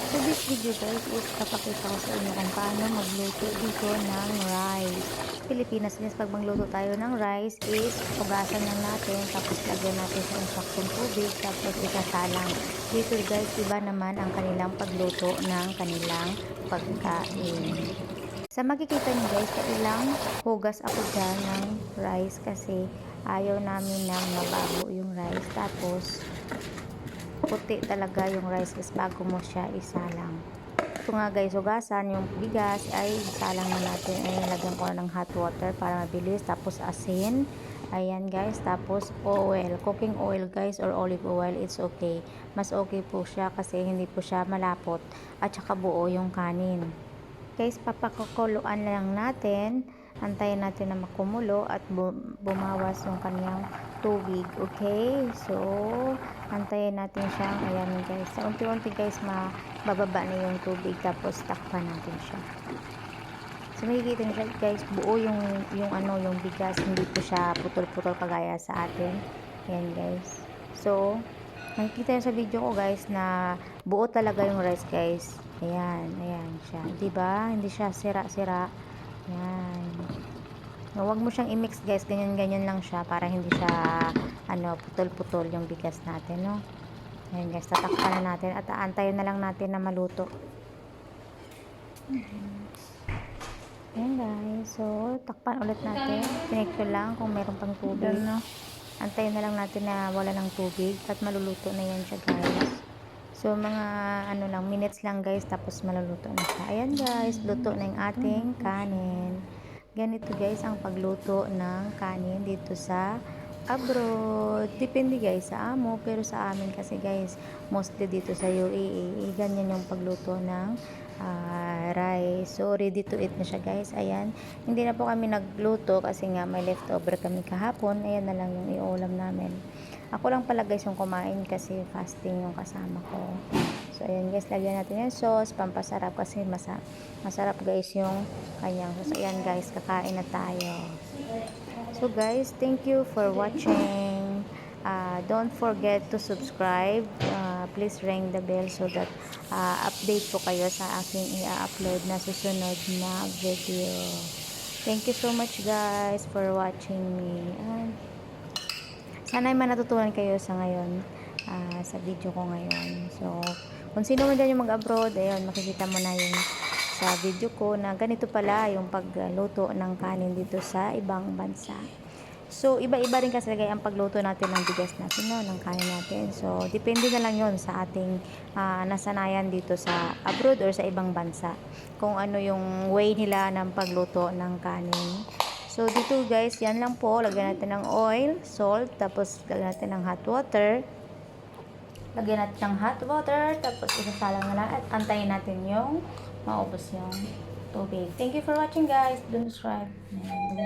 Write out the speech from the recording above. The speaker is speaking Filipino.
So this video guys is papakita ko sa inyo kung paano magluto dito ng rice. Pilipinas guys, pag magluto tayo ng rice is hugasan lang natin, tapos lagyan natin sa insaktong tubig, tapos isasalang. Dito guys, iba naman ang kanilang pagluto ng kanilang pagkain. Sa makikita niyo guys, kailang hugas ako dyan ng rice kasi ayaw namin na mabago yung rice. Tapos puti talaga yung rice guys bago mo siya isalang. Ito nga guys, hugasan yung bigas ay isalang na natin. Ay lagyan ko na ng hot water para mabilis. Tapos asin. Ayan guys, tapos oil, cooking oil guys or olive oil, it's okay. Mas okay po siya kasi hindi po siya malapot at saka buo yung kanin. Guys, papakukuluan lang natin. Antayin natin na makumulo at bumawas yung kanyang tubig. Okay? So, antayin natin siyang, ayan guys. Sa unti-unti guys, mabababa na yung tubig. Tapos, takpan natin siya. So, makikita nyo siya guys, buo yung bigas. Hindi po siya putol-putol kagaya sa atin. Ayan guys. So, makikita nyo sa video ko guys na buo talaga yung rice guys. Ayan siya. Diba? Hindi siya sira-sira. Ayan. Huwag mo siyang i-mix guys. Ganyan-ganyan lang siya para hindi siya putol-putol yung bigas natin, no? Ayan guys, tatakpan na natin at aantayin na lang natin na maluto. Ayan guys. So, takpan ulit natin. Tinik ko lang kung meron pang tubig. Antayin na lang natin na wala ng tubig at maluluto na yan siya guys. So, mga minutes lang guys, tapos maluluto na siya. Ayan guys, luto na yung ating kanin. Ganito guys ang pagluto ng kanin dito sa abroad. Depende guys sa amo, pero sa amin kasi guys, mostly dito sa UAE, ganyan yung pagluto ng rice. So, ready to eat na siya guys. Ayan, hindi na po kami nagluto kasi nga may leftover kami kahapon. Ayan na lang yung iulam namin. Ako lang pala guys yung kumain kasi fasting yung kasama ko. So ayan guys, lagyan natin yung sauce, pampasarap kasi masarap guys yung kanyang sauce. Ayan guys, kakain na tayo. So guys, thank you for watching. Don't forget to subscribe. Please ring the bell so that update po kayo sa aking i-upload na susunod na video. Thank you so much guys for watching me. Sana ay manatutunan kayo sa ngayon, sa video ko ngayon. So, kung sino man dyan yung mag-abroad, ayun, makikita mo na yung sa video ko na ganito pala yung pagluto ng kanin dito sa ibang bansa. So, iba-iba rin kasi ang pagluto natin ng bigas natin, no, ng kanin natin. So, depende na lang yon sa ating nasanayan dito sa abroad or sa ibang bansa. Kung ano yung way nila ng pagluto ng kanin. So, dito guys, yan lang po. Lagyan natin ng oil, salt, tapos lagyan natin ng hot water. Lagyan natin ng hot water, tapos isasalang na lang at antayin natin yung maubos yung tubig. Thank you for watching guys. Don't subscribe. Ayan,